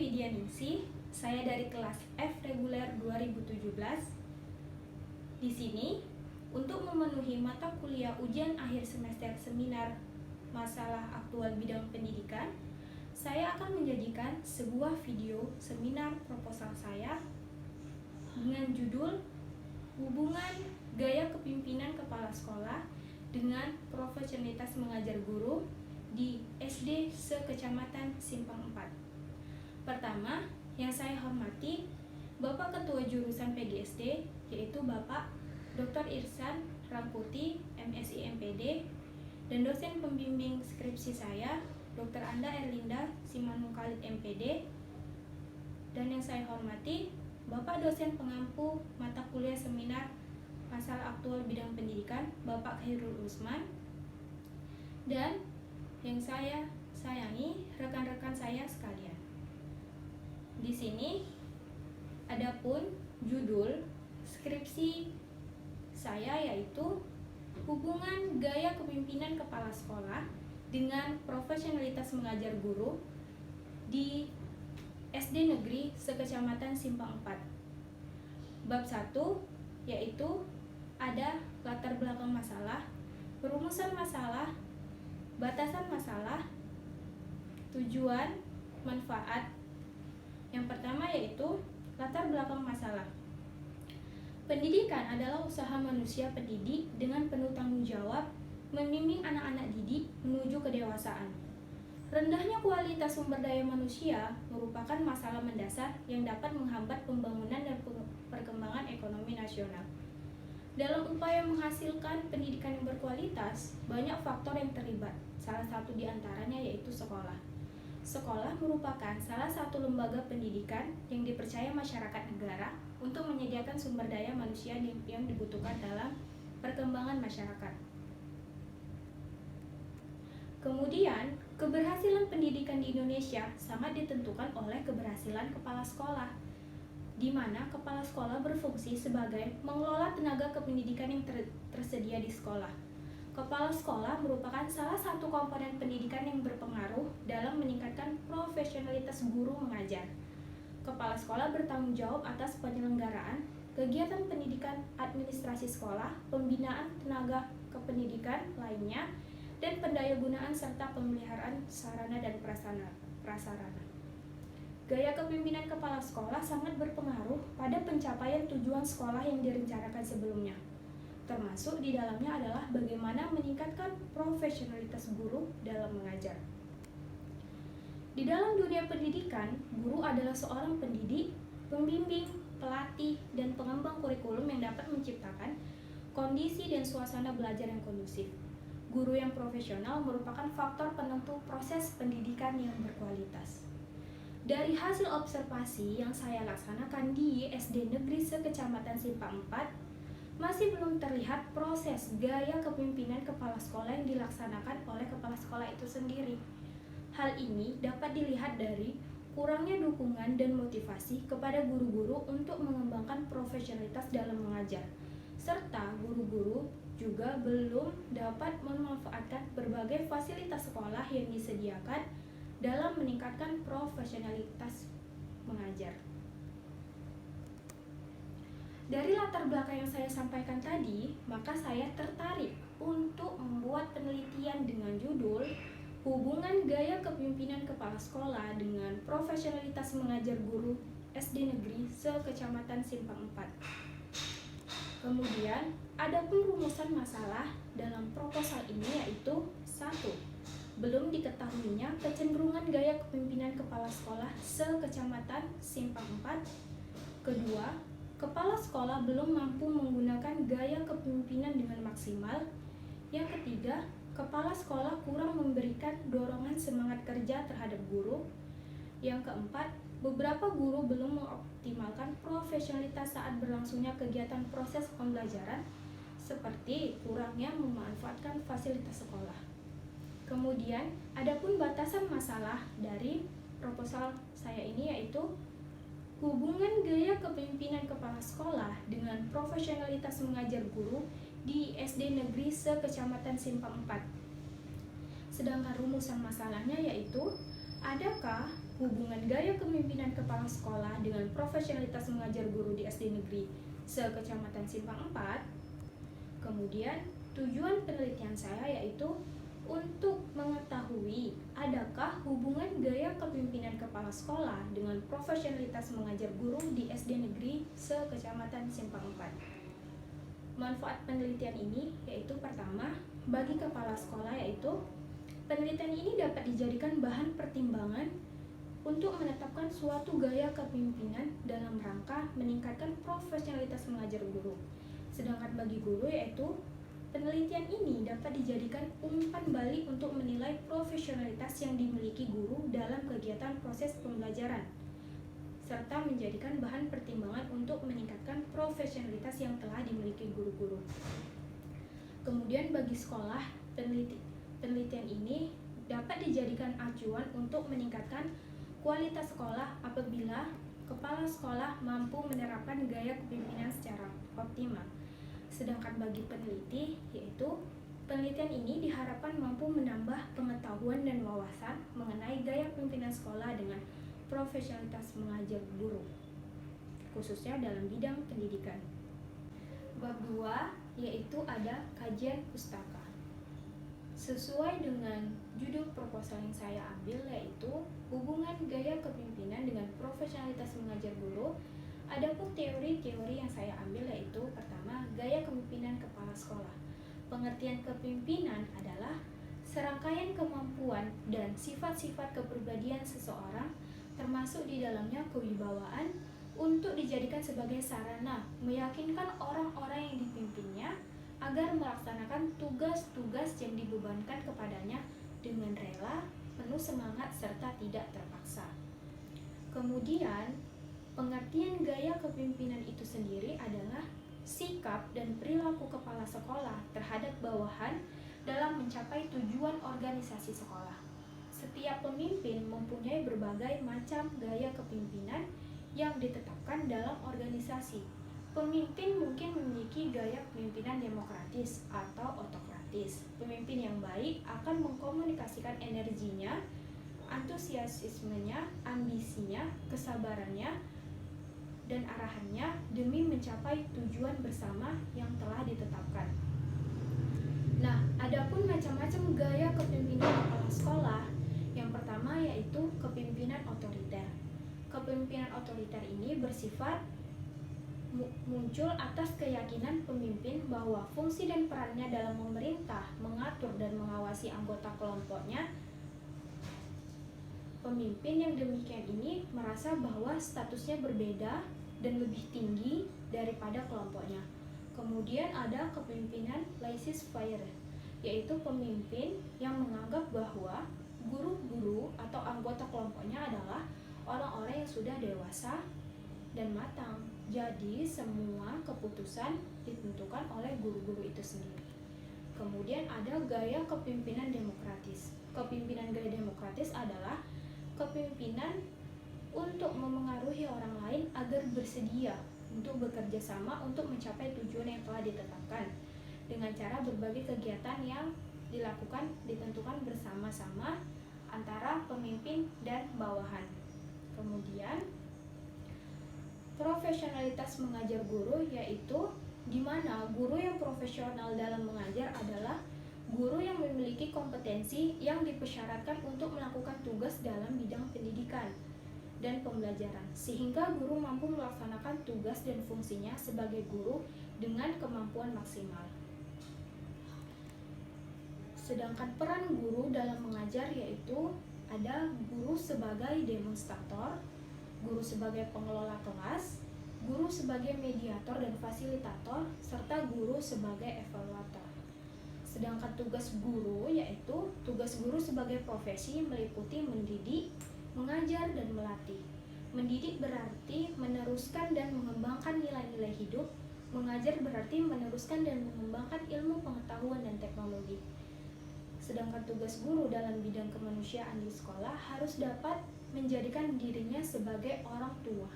Widyaningsih, saya dari kelas F reguler 2017. Di sini, untuk memenuhi mata kuliah ujian akhir semester seminar masalah aktual bidang pendidikan, saya akan menjadikan sebuah video seminar proposal saya dengan judul Hubungan Gaya Kepemimpinan Kepala Sekolah dengan Profesionalitas Mengajar Guru di SD se-Kecamatan Simpang 4. Pertama, yang saya hormati Bapak Ketua Jurusan PGSD, yaitu Bapak Dr. Irsan Ramputi, MSI MPD, dan dosen pembimbing skripsi saya, Dr. Anda Erlinda Simanungkalit MPD, dan yang saya hormati Bapak dosen pengampu mata kuliah seminar masalah aktual bidang pendidikan, Bapak Khairul Usman, dan yang saya sayangi rekan-rekan saya sekalian. Di sini adapun judul skripsi saya yaitu Hubungan Gaya Kepemimpinan Kepala Sekolah dengan Profesionalitas Mengajar Guru di SD Negeri se-Kecamatan Simpang 4. Bab 1 yaitu ada latar belakang masalah, perumusan masalah, batasan masalah, tujuan, manfaat. Yang pertama yaitu latar belakang masalah. Pendidikan adalah usaha manusia pendidik dengan penuh tanggung jawab membimbing anak-anak didik menuju kedewasaan. Rendahnya kualitas sumber daya manusia merupakan masalah mendasar yang dapat menghambat pembangunan dan perkembangan ekonomi nasional. Dalam upaya menghasilkan pendidikan yang berkualitas, banyak faktor yang terlibat. Salah satu di antaranya yaitu sekolah. Sekolah merupakan salah satu lembaga pendidikan yang dipercaya masyarakat negara untuk menyediakan sumber daya manusia yang dibutuhkan dalam perkembangan masyarakat. Kemudian, keberhasilan pendidikan di Indonesia sangat ditentukan oleh keberhasilan kepala sekolah, di mana kepala sekolah berfungsi sebagai mengelola tenaga kependidikan yang tersedia di sekolah. Kepala sekolah merupakan salah satu komponen pendidikan yang berpengaruh dalam meningkatkan profesionalitas guru mengajar. Kepala sekolah bertanggung jawab atas penyelenggaraan kegiatan pendidikan administrasi sekolah, pembinaan tenaga kependidikan lainnya, dan pendayagunaan serta pemeliharaan sarana dan prasarana. Gaya kepemimpinan kepala sekolah sangat berpengaruh pada pencapaian tujuan sekolah yang direncanakan sebelumnya. Termasuk di dalamnya adalah bagaimana meningkatkan profesionalitas guru dalam mengajar. Di dalam dunia pendidikan, guru adalah seorang pendidik, pembimbing, pelatih, dan pengembang kurikulum yang dapat menciptakan kondisi dan suasana belajar yang kondusif. Guru yang profesional merupakan faktor penentu proses pendidikan yang berkualitas. Dari hasil observasi yang saya laksanakan di SD Negeri se-Kecamatan Simpang 4, masih belum terlihat proses gaya kepemimpinan kepala sekolah yang dilaksanakan oleh kepala sekolah itu sendiri. Hal ini dapat dilihat dari kurangnya dukungan dan motivasi kepada guru-guru untuk mengembangkan profesionalitas dalam mengajar, serta guru-guru juga belum dapat memanfaatkan berbagai fasilitas sekolah yang disediakan dalam meningkatkan profesionalitas mengajar. Dari latar belakang yang saya sampaikan tadi, maka saya tertarik untuk membuat penelitian dengan judul Hubungan Gaya Kepemimpinan Kepala Sekolah dengan Profesionalitas Mengajar Guru SD Negeri se-Kecamatan Simpang 4. Kemudian, adapun rumusan masalah dalam proposal ini yaitu 1. Belum diketahuinya kecenderungan gaya kepemimpinan kepala sekolah se-Kecamatan Simpang 4. Kedua, kepala sekolah belum mampu menggunakan gaya kepemimpinan dengan maksimal. Yang ketiga, kepala sekolah kurang memberikan dorongan semangat kerja terhadap guru. Yang keempat, beberapa guru belum mengoptimalkan profesionalitas saat berlangsungnya kegiatan proses pembelajaran, seperti kurangnya memanfaatkan fasilitas sekolah. Kemudian, adapun batasan masalah dari proposal saya ini yaitu hubungan gaya kepemimpinan kepala sekolah dengan profesionalitas mengajar guru di SD Negeri se-Kecamatan Simpang 4. Sedangkan rumusan masalahnya yaitu, adakah hubungan gaya kepemimpinan kepala sekolah dengan profesionalitas mengajar guru di SD negeri se-Kecamatan Simpang 4. Kemudian tujuan penelitian saya yaitu untuk mengetahui adakah hubungan gaya kepemimpinan kepala sekolah dengan profesionalitas mengajar guru di SD negeri se-Kecamatan Simpang 4. Manfaat penelitian ini yaitu pertama, bagi kepala sekolah yaitu penelitian ini dapat dijadikan bahan pertimbangan untuk menetapkan suatu gaya kepemimpinan dalam rangka meningkatkan profesionalitas mengajar guru. Sedangkan bagi guru yaitu penelitian ini dapat dijadikan umpan balik untuk menilai profesionalitas yang dimiliki guru dalam kegiatan proses pembelajaran, serta menjadikan bahan pertimbangan untuk meningkatkan profesionalitas yang telah dimiliki guru-guru. Kemudian bagi sekolah, penelitian ini dapat dijadikan acuan untuk meningkatkan kualitas sekolah apabila kepala sekolah mampu menerapkan gaya kepemimpinan secara optimal. Sedangkan bagi peneliti, yaitu penelitian ini diharapkan mampu menambah pengetahuan dan wawasan mengenai gaya kepemimpinan sekolah dengan profesionalitas mengajar guru, khususnya dalam bidang pendidikan. Bab 2 yaitu ada kajian pustaka. Sesuai dengan judul proposal yang saya ambil yaitu hubungan gaya kepemimpinan dengan profesionalitas mengajar guru. Adapun teori-teori yang saya ambil yaitu pertama, gaya kepemimpinan kepala sekolah. Pengertian kepemimpinan adalah serangkaian kemampuan dan sifat-sifat kepribadian seseorang, termasuk di dalamnya kewibawaan, untuk dijadikan sebagai sarana meyakinkan orang-orang yang dipimpinnya agar melaksanakan tugas-tugas yang dibebankan kepadanya dengan rela, penuh semangat, serta tidak terpaksa. Kemudian, pengertian gaya kepemimpinan itu sendiri adalah sikap dan perilaku kepala sekolah terhadap bawahan dalam mencapai tujuan organisasi sekolah. Setiap pemimpin mempunyai berbagai macam gaya kepemimpinan yang ditetapkan dalam organisasi. Pemimpin mungkin memiliki gaya kepemimpinan demokratis atau otokratis. Pemimpin yang baik akan mengkomunikasikan energinya, antusiasmenya, ambisinya, kesabarannya, dan arahannya demi mencapai tujuan bersama yang telah ditetapkan. Nah, adapun macam-macam gaya kepemimpinan kepala sekolah, yang pertama yaitu kepemimpinan otoriter. Kepemimpinan otoriter ini bersifat muncul atas keyakinan pemimpin bahwa fungsi dan perannya dalam memerintah, mengatur, dan mengawasi anggota kelompoknya. Pemimpin yang demikian ini merasa bahwa statusnya berbeda dan lebih tinggi daripada kelompoknya. Kemudian ada kepemimpinan laissez-faire, yaitu pemimpin yang menganggap bahwa guru-guru atau anggota kelompoknya adalah orang-orang yang sudah dewasa dan matang. Jadi semua keputusan ditentukan oleh guru-guru itu sendiri. Kemudian ada gaya kepemimpinan demokratis. Kepemimpinan gaya demokratis adalah kepemimpinan untuk memengaruhi orang lain agar bersedia untuk bekerja sama untuk mencapai tujuan yang telah ditetapkan dengan cara berbagai kegiatan yang ditentukan bersama-sama antara pemimpin dan bawahan. Kemudian profesionalitas mengajar guru, yaitu di mana guru yang profesional dalam mengajar adalah guru yang memiliki kompetensi yang dipersyaratkan untuk melakukan tugas dalam bidang pendidikan dan pembelajaran, sehingga guru mampu melaksanakan tugas dan fungsinya sebagai guru dengan kemampuan maksimal. Sedangkan peran guru dalam mengajar yaitu ada guru sebagai demonstrator, guru sebagai pengelola kelas, guru sebagai mediator dan fasilitator, serta guru sebagai evaluator. Sedangkan tugas guru yaitu tugas guru sebagai profesi meliputi mendidik, mengajar, dan melatih. Mendidik berarti meneruskan dan mengembangkan nilai-nilai hidup. Mengajar berarti meneruskan dan mengembangkan ilmu pengetahuan dan teknologi. Sedangkan tugas guru dalam bidang kemanusiaan di sekolah harus dapat menjadikan dirinya sebagai orang tua.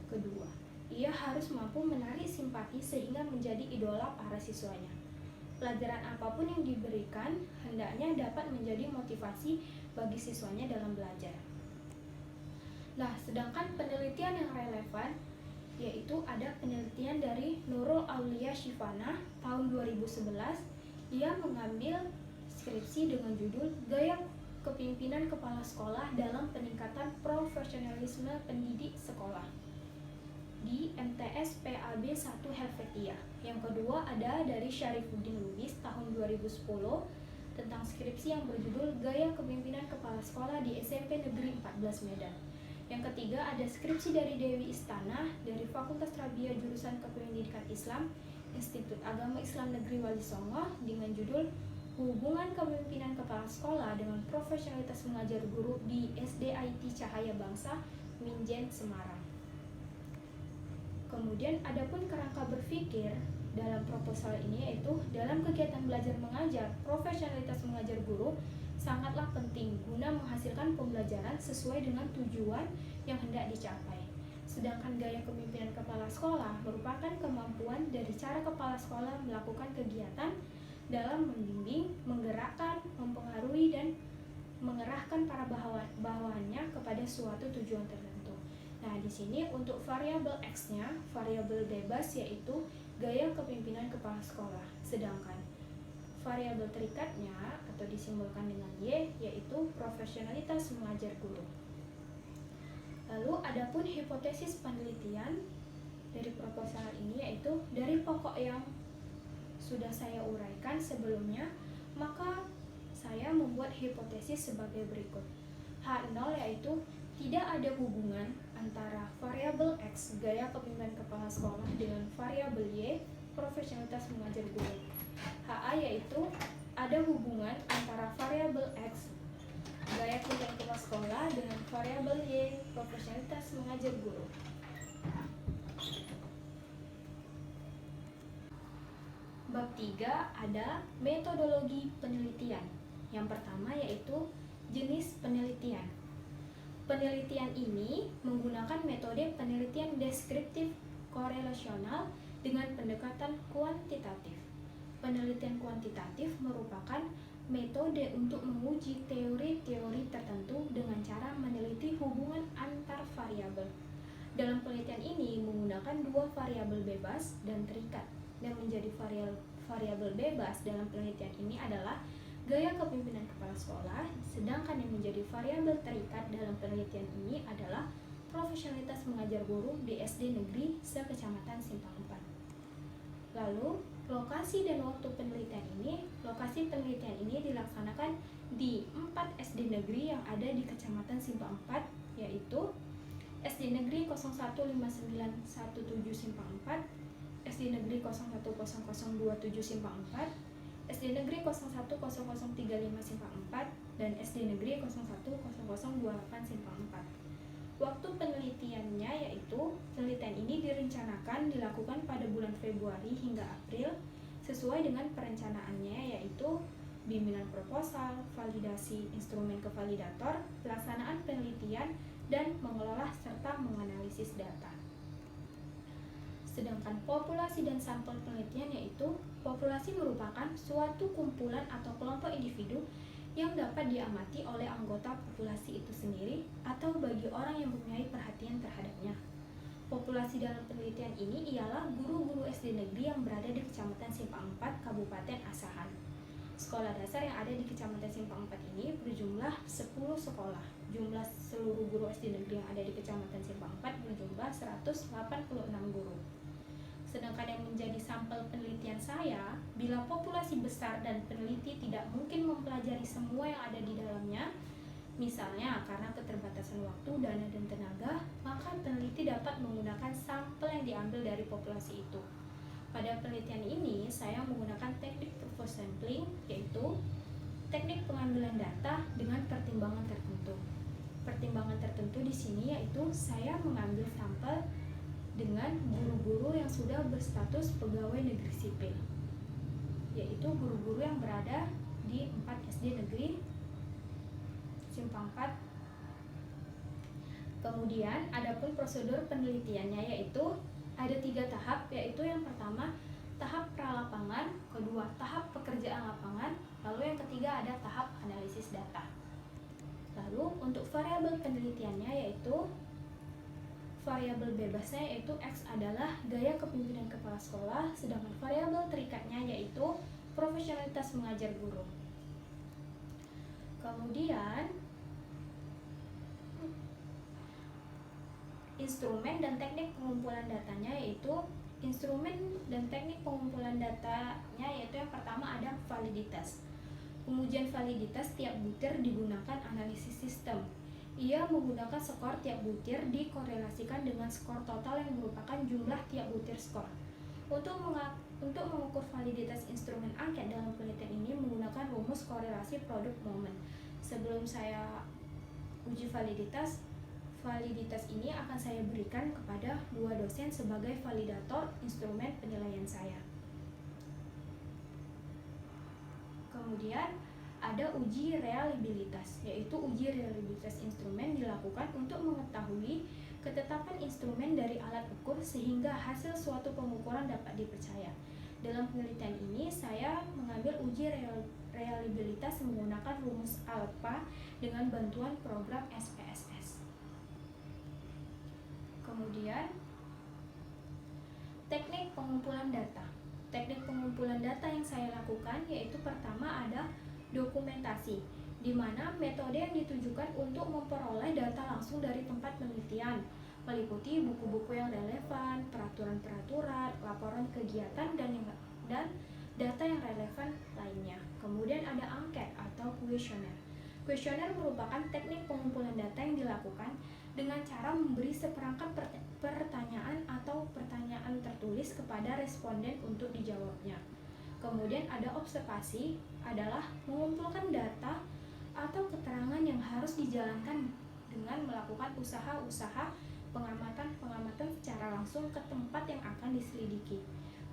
Kedua, ia harus mampu menarik simpati sehingga menjadi idola para siswanya. Pelajaran apapun yang diberikan hendaknya dapat menjadi motivasi bagi siswanya dalam belajar. Nah, sedangkan penelitian yang relevan yaitu ada penelitian dari Nurul Aulia Shivana tahun 2011. Dia mengambil skripsi dengan judul Gaya Kepemimpinan Kepala Sekolah dalam Peningkatan Profesionalisme Pendidik Sekolah di MTS PAB 1 Helvetia. Yang kedua ada dari Syarifuddin Lubis tahun 2010 tentang skripsi yang berjudul Gaya Kepemimpinan Kepala Sekolah di SMP Negeri 14 Medan. Yang ketiga ada skripsi dari Dewi Istana dari Fakultas Tarbiyah Jurusan Kependidikan Islam Institut Agama Islam Negeri Wali Songo dengan judul Hubungan Kepemimpinan Kepala Sekolah dengan Profesionalitas Mengajar Guru di SDIT Cahaya Bangsa, Minjen, Semarang. Kemudian adapun kerangka berpikir dalam proposal ini yaitu dalam kegiatan belajar mengajar, profesionalitas mengajar guru sangatlah penting guna menghasilkan pembelajaran sesuai dengan tujuan yang hendak dicapai. Sedangkan gaya kepemimpinan kepala sekolah merupakan kemampuan dari cara kepala sekolah melakukan kegiatan dalam membimbing, menggerakkan, mempengaruhi, dan mengerahkan para bawahannya kepada suatu tujuan tertentu. Nah, di sini untuk variabel X-nya, variabel bebas yaitu gaya kepemimpinan kepala sekolah. Sedangkan variabel terikatnya atau disimbolkan dengan Y yaitu profesionalitas mengajar guru. Lalu adapun hipotesis penelitian dari proposal ini yaitu dari pokok yang sudah saya uraikan sebelumnya, maka saya membuat hipotesis sebagai berikut. H0 yaitu tidak ada hubungan antara variabel X gaya kepemimpinan kepala sekolah dengan variabel Y profesionalitas mengajar guru. HA yaitu ada hubungan antara variabel X gaya kepemimpinan kepala sekolah dengan variabel Y profesionalitas mengajar guru. Bab 3 ada metodologi penelitian. Yang pertama yaitu jenis penelitian. Penelitian ini menggunakan metode penelitian deskriptif korelasional dengan pendekatan kuantitatif. Penelitian kuantitatif merupakan metode untuk menguji teori-teori tertentu dengan cara meneliti hubungan antar variabel. Dalam penelitian ini menggunakan dua variabel bebas dan terikat. Yang menjadi variabel bebas dalam penelitian ini adalah gaya kepemimpinan kepala sekolah, sedangkan yang menjadi variabel terikat dalam penelitian ini adalah profesionalitas mengajar guru di SD Negeri se-Kecamatan Simpang 4. Lalu, lokasi dan waktu penelitian ini dilaksanakan di 4 SD Negeri yang ada di Kecamatan Simpang 4, yaitu SD Negeri 015917 Simpang 4, SD Negeri 010027 Simpang 4, SD Negeri 010035 Simpang 4, dan SD Negeri 010028 Simpang 4. Waktu penelitiannya yaitu penelitian ini direncanakan dilakukan pada bulan Februari hingga April sesuai dengan perencanaannya yaitu bimbingan proposal, validasi instrumen kevalidator, pelaksanaan penelitian, dan mengelola serta menganalisis data. Sedangkan populasi dan sampel penelitian yaitu populasi merupakan suatu kumpulan atau kelompok individu yang dapat diamati oleh anggota populasi itu sendiri atau bagi orang yang mempunyai perhatian terhadapnya. Populasi dalam penelitian ini ialah guru-guru SD negeri yang berada di Kecamatan Simpang 4, Kabupaten Asahan. Sekolah dasar yang ada di Kecamatan Simpang 4 ini berjumlah 10 sekolah. Jumlah seluruh guru SD negeri yang ada di Kecamatan Simpang 4 berjumlah 186 guru. Sedangkan yang menjadi sampel penelitian saya, bila populasi besar dan peneliti tidak mungkin mempelajari semua yang ada di dalamnya, misalnya karena keterbatasan waktu, dana, dan tenaga, maka peneliti dapat menggunakan sampel yang diambil dari populasi itu. Pada penelitian ini, saya menggunakan teknik purpose sampling, yaitu teknik pengambilan data dengan pertimbangan tertentu. Pertimbangan tertentu di sini yaitu saya mengambil sampel dengan guru-guru yang sudah berstatus pegawai negeri sipil, yaitu guru-guru yang berada di 4 SD negeri Simpang 4. Kemudian adapun prosedur penelitiannya yaitu ada 3 tahap, yaitu yang pertama tahap pralapangan, kedua tahap pekerjaan lapangan, lalu yang ketiga ada tahap analisis data. Lalu untuk variabel penelitiannya yaitu variabel bebasnya yaitu X adalah gaya kepemimpinan kepala sekolah, sedangkan variabel terikatnya yaitu profesionalitas mengajar guru. Kemudian instrumen dan teknik pengumpulan datanya yaitu yang pertama ada validitas. Pengujian validitas tiap butir digunakan analisis sistem. Ia menggunakan skor tiap butir dikorelasikan dengan skor total yang merupakan jumlah tiap butir skor. Untuk mengukur validitas instrumen angket dalam penelitian ini menggunakan rumus korelasi produk momen. Sebelum saya uji validitas ini akan saya berikan kepada dua dosen sebagai validator instrumen penilaian saya. Kemudian ada uji reliabilitas, yaitu uji reliabilitas instrumen dilakukan untuk mengetahui ketetapan instrumen dari alat ukur sehingga hasil suatu pengukuran dapat dipercaya. Dalam penelitian ini saya mengambil uji reliabilitas menggunakan rumus alpha dengan bantuan program SPSS. Kemudian teknik pengumpulan data. Teknik pengumpulan data yang saya lakukan yaitu pertama ada dokumentasi, di mana metode yang ditujukan untuk memperoleh data langsung dari tempat penelitian, meliputi buku-buku yang relevan, peraturan-peraturan, laporan kegiatan, dan data yang relevan lainnya. Kemudian ada angket atau kuesioner. Kuesioner merupakan teknik pengumpulan data yang dilakukan dengan cara memberi seperangkat pertanyaan atau pertanyaan tertulis kepada responden untuk dijawabnya. Kemudian ada observasi, adalah mengumpulkan data atau keterangan yang harus dijalankan dengan melakukan usaha-usaha pengamatan secara langsung ke tempat yang akan diselidiki.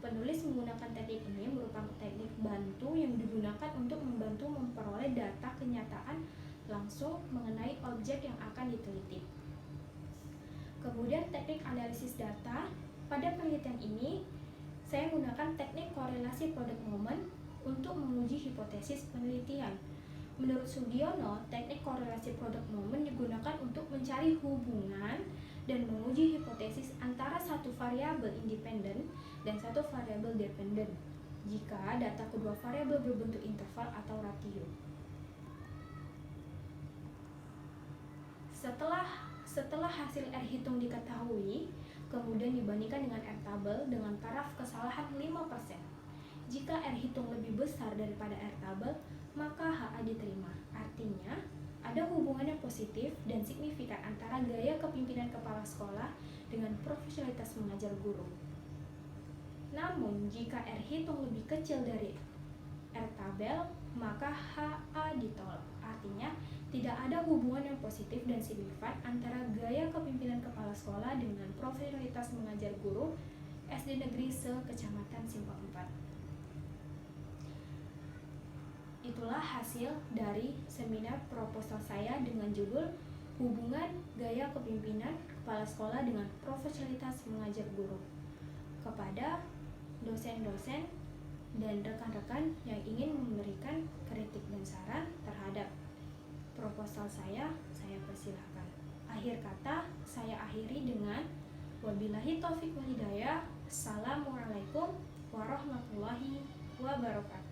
Penulis menggunakan teknik ini merupakan teknik bantu yang digunakan untuk membantu memperoleh data kenyataan langsung mengenai objek yang akan diteliti. Kemudian teknik analisis data. Pada penelitian ini, saya menggunakan teknik korelasi produk momen untuk menguji hipotesis penelitian. Menurut Sugiono, teknik korelasi produk momen digunakan untuk mencari hubungan dan menguji hipotesis antara satu variabel independen dan satu variabel dependen jika data kedua variabel berbentuk interval atau ratio. Setelah hasil R hitung diketahui, kemudian dibandingkan dengan R tabel dengan taraf kesalahan 5%. Jika R hitung lebih besar daripada R tabel, maka HA diterima. Artinya, ada hubungan yang positif dan signifikan antara gaya kepemimpinan kepala sekolah dengan profesionalitas mengajar guru. Namun, jika R hitung lebih kecil dari R tabel, maka HA ditolak. Artinya, tidak ada hubungan yang positif dan signifikan antara gaya kepemimpinan kepala sekolah dengan profesionalitas mengajar guru SD Negeri se-Kecamatan Simpang 4. Itulah hasil dari seminar proposal saya dengan judul Hubungan Gaya Kepemimpinan Kepala Sekolah dengan Profesionalitas Mengajar Guru, kepada dosen-dosen dan rekan-rekan yang ingin memberikan kritik dan saran terhadap proposal saya persilahkan. Akhir kata, saya akhiri dengan wabillahi taufiq wal hidayah. Assalamualaikum warahmatullahi wabarakatuh.